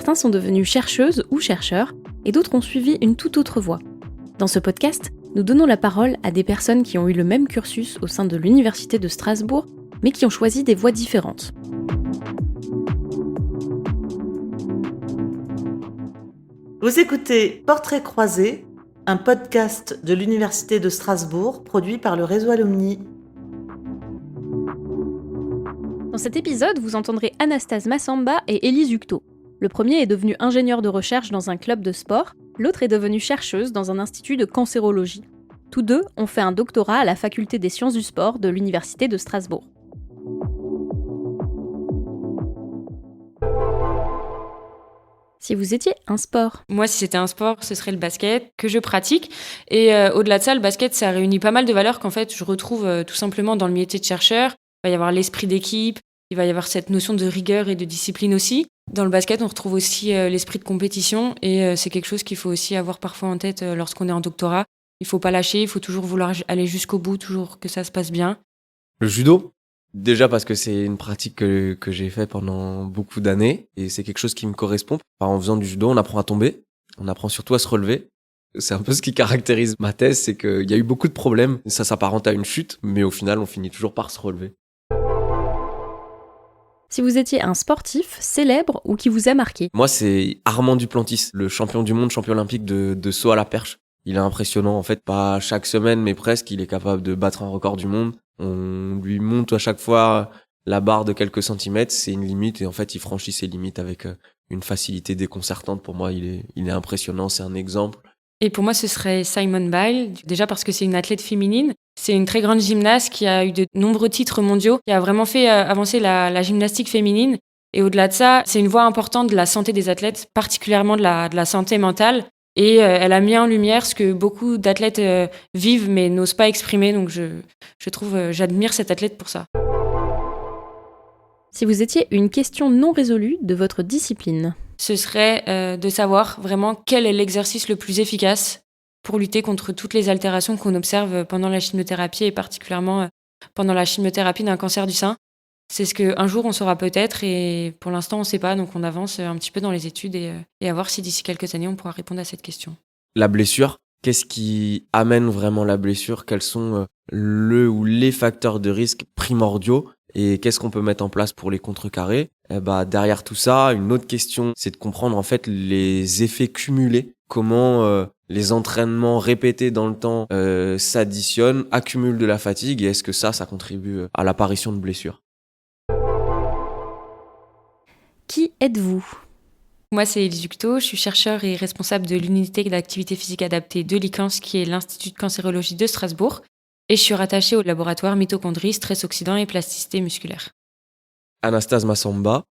Certains sont devenus chercheuses ou chercheurs, et d'autres ont suivi une toute autre voie. Dans ce podcast, nous donnons la parole à des personnes qui ont eu le même cursus au sein de l'Université de Strasbourg, mais qui ont choisi des voies différentes. Vous écoutez Portrait croisé, un podcast de l'Université de Strasbourg produit par le réseau Alumni. Dans cet épisode, vous entendrez Anastase Massamba et Élise Hucteau. Le premier est devenu ingénieur de recherche dans un club de sport, l'autre est devenue chercheuse dans un institut de cancérologie. Tous deux ont fait un doctorat à la faculté des sciences du sport de l'Université de Strasbourg. Si vous étiez un sport. Moi, si c'était un sport, ce serait le basket que je pratique. Et au-delà de ça, le basket, ça réunit pas mal de valeurs qu'en fait, je retrouve tout simplement dans le métier de chercheur. Il va y avoir l'esprit d'équipe, il va y avoir cette notion de rigueur et de discipline aussi. Dans le basket, on retrouve aussi l'esprit de compétition et c'est quelque chose qu'il faut aussi avoir parfois en tête lorsqu'on est en doctorat. Il faut pas lâcher, il faut toujours vouloir aller jusqu'au bout, toujours que ça se passe bien. Le judo, déjà parce que c'est une pratique que j'ai fait pendant beaucoup d'années et c'est quelque chose qui me correspond. En faisant du judo, on apprend à tomber, on apprend surtout à se relever. C'est un peu ce qui caractérise ma thèse, c'est qu'il y a eu beaucoup de problèmes. Ça s'apparente à une chute, mais au final, on finit toujours par se relever. Si vous étiez un sportif célèbre ou qui vous a marqué. Moi, c'est Armand Duplantis, le champion du monde, champion olympique de saut à la perche. Il est impressionnant, en fait, pas chaque semaine, mais presque. Il est capable de battre un record du monde. On lui monte à chaque fois la barre de quelques centimètres, c'est une limite, et en fait, il franchit ses limites avec une facilité déconcertante. Pour moi, il est impressionnant, c'est un exemple. Et pour moi, ce serait Simone Biles, déjà parce que c'est une athlète féminine. C'est une très grande gymnaste qui a eu de nombreux titres mondiaux, qui a vraiment fait avancer la gymnastique féminine. Et au-delà de ça, c'est une voie importante de la santé des athlètes, particulièrement de la santé mentale. Et elle a mis en lumière ce que beaucoup d'athlètes vivent mais n'osent pas exprimer. Donc j'admire cette athlète pour ça. Si vous étiez une question non résolue de votre discipline. Ce serait de savoir vraiment quel est l'exercice le plus efficace pour lutter contre toutes les altérations qu'on observe pendant la chimiothérapie et particulièrement pendant la chimiothérapie d'un cancer du sein. C'est ce qu'un jour on saura peut-être et pour l'instant on ne sait pas, donc on avance un petit peu dans les études et à voir si d'ici quelques années on pourra répondre à cette question. La blessure, qu'est-ce qui amène vraiment la blessure ? Quels sont le ou les facteurs de risque primordiaux ? Et qu'est-ce qu'on peut mettre en place pour les contrecarrer ? Derrière tout ça, une autre question, c'est de comprendre en fait les effets cumulés. Comment les entraînements répétés dans le temps s'additionnent, accumulent de la fatigue, et est-ce que ça contribue à l'apparition de blessures ? Qui êtes-vous ? Moi, c'est Élise Hucteau, je suis chercheur et responsable de l'unité d'activité physique adaptée de l'ICANS, qui est l'Institut de cancérologie de Strasbourg. Et je suis rattachée au laboratoire mitochondrie, stress oxydant et plasticité musculaire. Anastase Massamba,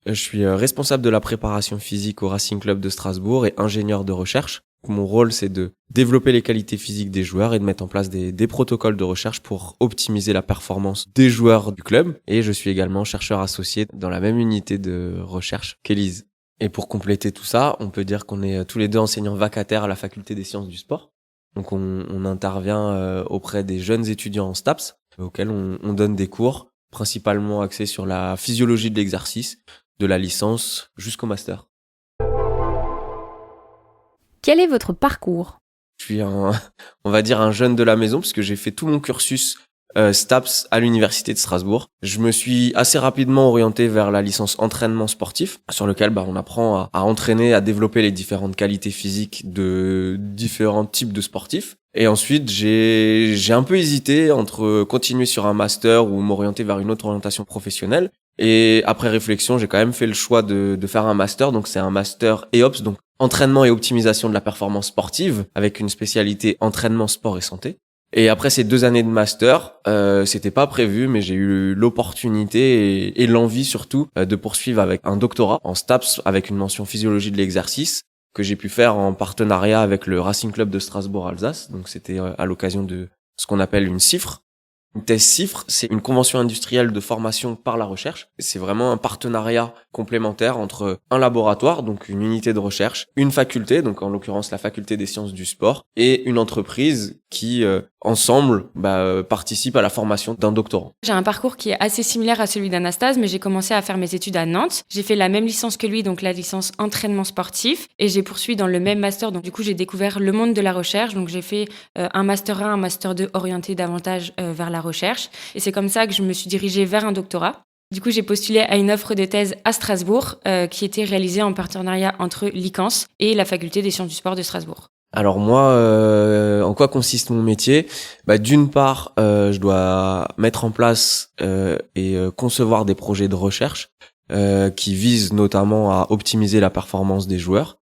je suis responsable de la préparation physique au Racing Club de Strasbourg et ingénieur de recherche. Mon rôle, c'est de développer les qualités physiques des joueurs et de mettre en place des protocoles de recherche pour optimiser la performance des joueurs du club. Et je suis également chercheur associé dans la même unité de recherche qu'Élise. Et pour compléter tout ça, on peut dire qu'on est tous les deux enseignants vacataires à la faculté des sciences du sport. Donc on intervient auprès des jeunes étudiants en STAPS, auxquels on donne des cours, principalement axés sur la physiologie de l'exercice, de la licence jusqu'au master. Quel est votre parcours ? Je suis on va dire un jeune de la maison, puisque j'ai fait tout mon cursus STAPS à l'Université de Strasbourg. Je me suis assez rapidement orienté vers la licence entraînement sportif, sur lequel on apprend à entraîner, à développer les différentes qualités physiques de différents types de sportifs. Et ensuite, j'ai un peu hésité entre continuer sur un master ou m'orienter vers une autre orientation professionnelle. Et après réflexion, j'ai quand même fait le choix de faire un master. Donc c'est un master EOPS, donc entraînement et optimisation de la performance sportive, avec une spécialité entraînement, sport et santé. Et après ces 2 années de master, c'était pas prévu, mais j'ai eu l'opportunité et l'envie surtout de poursuivre avec un doctorat en STAPS avec une mention physiologie de l'exercice que j'ai pu faire en partenariat avec le Racing Club de Strasbourg-Alsace. Donc c'était à l'occasion de ce qu'on appelle une CIFRE. Une thèse CIFRE, c'est une convention industrielle de formation par la recherche. C'est vraiment un partenariat complémentaire entre un laboratoire, donc une unité de recherche, une faculté, donc en l'occurrence la faculté des sciences du sport, et une entreprise qui, ensemble, participent à la formation d'un doctorant. J'ai un parcours qui est assez similaire à celui d'Anastase, mais j'ai commencé à faire mes études à Nantes. J'ai fait la même licence que lui, donc la licence entraînement sportif, et j'ai poursuivi dans le même master. Donc du coup, j'ai découvert le monde de la recherche. Donc j'ai fait un master 1, un master 2 orienté davantage vers la recherche. Et c'est comme ça que je me suis dirigée vers un doctorat. Du coup, j'ai postulé à une offre de thèse à Strasbourg, qui était réalisée en partenariat entre l'ICANS et la Faculté des sciences du sport de Strasbourg. Alors moi, en quoi consiste mon métier ? D'une part, je dois mettre en place et concevoir des projets de recherche qui visent notamment à optimiser la performance des joueurs.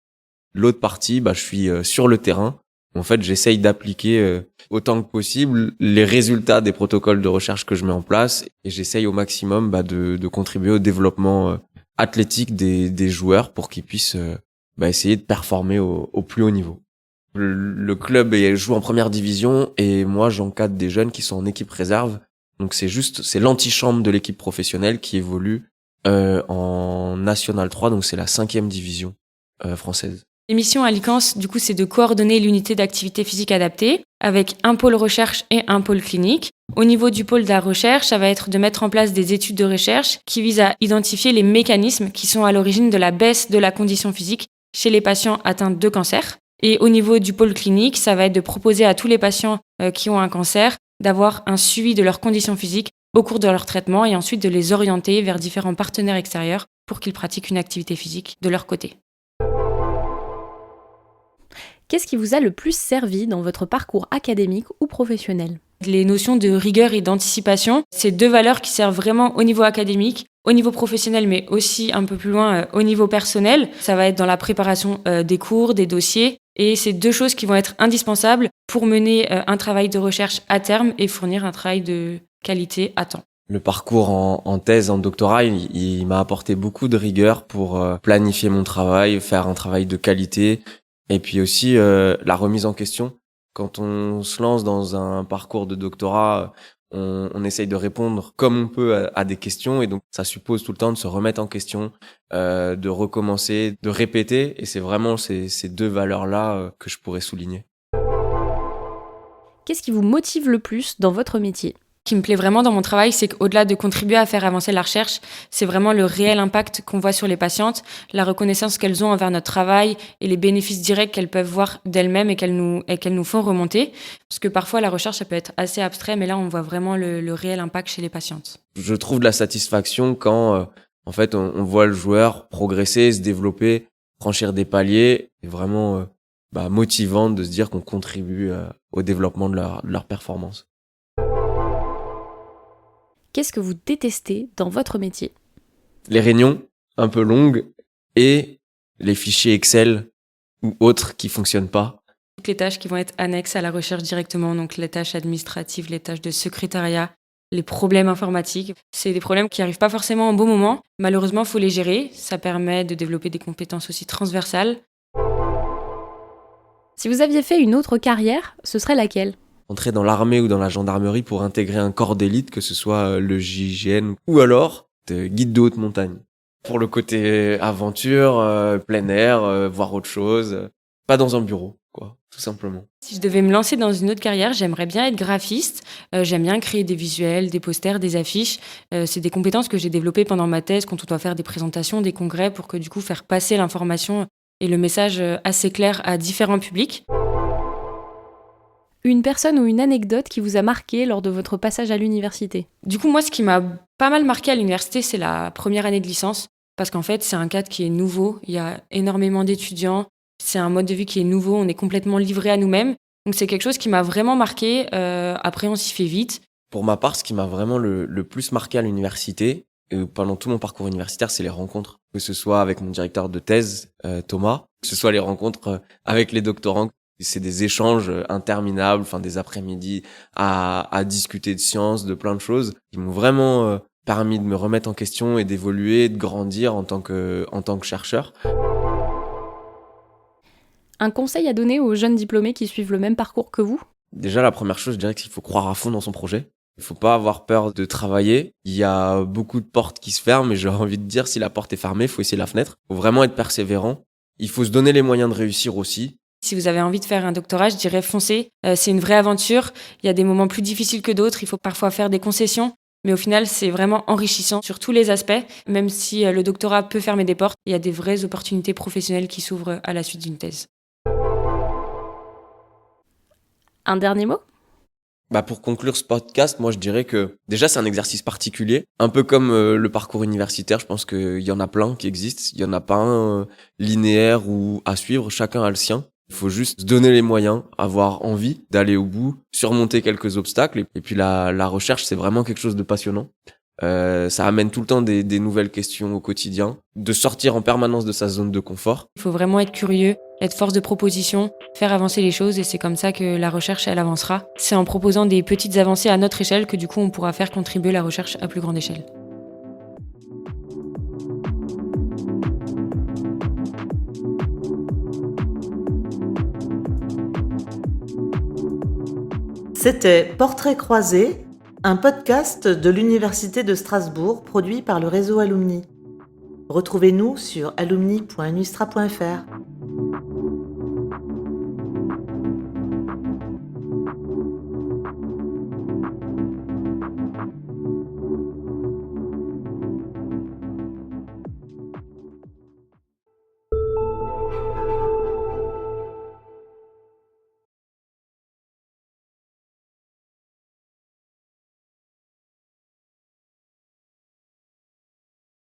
L'autre partie, je suis sur le terrain. En fait, j'essaye d'appliquer autant que possible les résultats des protocoles de recherche que je mets en place et j'essaye au maximum de contribuer au développement athlétique des joueurs pour qu'ils puissent essayer de performer au plus haut niveau. Le club joue en première division et moi j'encadre des jeunes qui sont en équipe réserve. Donc c'est l'antichambre de l'équipe professionnelle qui évolue en National 3, donc c'est la 5e division française. L'émission à l'ICANS, du coup, c'est de coordonner l'unité d'activité physique adaptée avec un pôle recherche et un pôle clinique. Au niveau du pôle de la recherche, ça va être de mettre en place des études de recherche qui visent à identifier les mécanismes qui sont à l'origine de la baisse de la condition physique chez les patients atteints de cancer. Et au niveau du pôle clinique, ça va être de proposer à tous les patients qui ont un cancer d'avoir un suivi de leur condition physique au cours de leur traitement et ensuite de les orienter vers différents partenaires extérieurs pour qu'ils pratiquent une activité physique de leur côté. Qu'est-ce qui vous a le plus servi dans votre parcours académique ou professionnel ? Les notions de rigueur et d'anticipation, c'est 2 valeurs qui servent vraiment au niveau académique, au niveau professionnel, mais aussi un peu plus loin au niveau personnel. Ça va être dans la préparation des cours, des dossiers. Et c'est 2 choses qui vont être indispensables pour mener un travail de recherche à terme et fournir un travail de qualité à temps. Le parcours en thèse, en doctorat, il m'a apporté beaucoup de rigueur pour planifier mon travail, faire un travail de qualité. Et puis aussi la remise en question. Quand on se lance dans un parcours de doctorat, on essaye de répondre comme on peut à des questions. Et donc ça suppose tout le temps de se remettre en question, de recommencer, de répéter. Et c'est vraiment ces 2 valeurs-là que je pourrais souligner. Qu'est-ce qui vous motive le plus dans votre métier ? Ce qui me plaît vraiment dans mon travail, c'est qu'au-delà de contribuer à faire avancer la recherche, c'est vraiment le réel impact qu'on voit sur les patientes, la reconnaissance qu'elles ont envers notre travail et les bénéfices directs qu'elles peuvent voir d'elles-mêmes et qu'elles nous font remonter. Parce que parfois, la recherche, ça peut être assez abstrait, mais là, on voit vraiment le réel impact chez les patientes. Je trouve de la satisfaction quand, en fait, on voit le joueur progresser, se développer, franchir des paliers. C'est vraiment motivant de se dire qu'on contribue au développement de leur performance. Qu'est-ce que vous détestez dans votre métier ? Les réunions un peu longues et les fichiers Excel ou autres qui fonctionnent pas. Toutes les tâches qui vont être annexes à la recherche directement, donc les tâches administratives, les tâches de secrétariat, les problèmes informatiques. C'est des problèmes qui n'arrivent pas forcément au bon moment. Malheureusement, il faut les gérer. Ça permet de développer des compétences aussi transversales. Si vous aviez fait une autre carrière, ce serait laquelle ? Entrer dans l'armée ou dans la gendarmerie pour intégrer un corps d'élite, que ce soit le GIGN ou alors guide de haute montagne. Pour le côté aventure, plein air, voir autre chose, pas dans un bureau, quoi, tout simplement. Si je devais me lancer dans une autre carrière, j'aimerais bien être graphiste. J'aime bien créer des visuels, des posters, des affiches. C'est des compétences que j'ai développées pendant ma thèse quand on doit faire des présentations, des congrès pour que du coup faire passer l'information et le message assez clair à différents publics. Une personne ou une anecdote qui vous a marqué lors de votre passage à l'université ? Du coup, moi, ce qui m'a pas mal marqué à l'université, c'est la première année de licence. Parce qu'en fait, c'est un cadre qui est nouveau. Il y a énormément d'étudiants. C'est un mode de vie qui est nouveau. On est complètement livré à nous-mêmes. Donc, c'est quelque chose qui m'a vraiment marqué. Après, on s'y fait vite. Pour ma part, ce qui m'a vraiment le plus marqué à l'université, pendant tout mon parcours universitaire, c'est les rencontres. Que ce soit avec mon directeur de thèse, Thomas, que ce soit les rencontres avec les doctorants. C'est des échanges interminables, des après-midi à discuter de sciences, de plein de choses qui m'ont vraiment permis de me remettre en question et d'évoluer, de grandir en tant que chercheur. Un conseil à donner aux jeunes diplômés qui suivent le même parcours que vous ? Déjà, la première chose, je dirais qu'il faut croire à fond dans son projet. Il faut pas avoir peur de travailler. Il y a beaucoup de portes qui se ferment et j'ai envie de dire, si la porte est fermée, il faut essayer la fenêtre. Il faut vraiment être persévérant. Il faut se donner les moyens de réussir aussi. Si vous avez envie de faire un doctorat, je dirais foncez. C'est une vraie aventure. Il y a des moments plus difficiles que d'autres. Il faut parfois faire des concessions. Mais au final, c'est vraiment enrichissant sur tous les aspects. Même si le doctorat peut fermer des portes, il y a des vraies opportunités professionnelles qui s'ouvrent à la suite d'une thèse. Un dernier mot ? Pour conclure ce podcast, moi je dirais que déjà c'est un exercice particulier, un peu comme le parcours universitaire. Je pense qu'il y en a plein qui existent. Il y en a pas un linéaire ou à suivre. Chacun a le sien. Il faut juste se donner les moyens, avoir envie d'aller au bout, surmonter quelques obstacles. Et puis la recherche, c'est vraiment quelque chose de passionnant. Ça amène tout le temps des nouvelles questions au quotidien, de sortir en permanence de sa zone de confort. Il faut vraiment être curieux, être force de proposition, faire avancer les choses et c'est comme ça que la recherche, elle avancera. C'est en proposant des petites avancées à notre échelle que du coup on pourra faire contribuer la recherche à plus grande échelle. C'était Portrait croisé, un podcast de l'Université de Strasbourg produit par le réseau Alumni. Retrouvez-nous sur alumni.nustra.fr.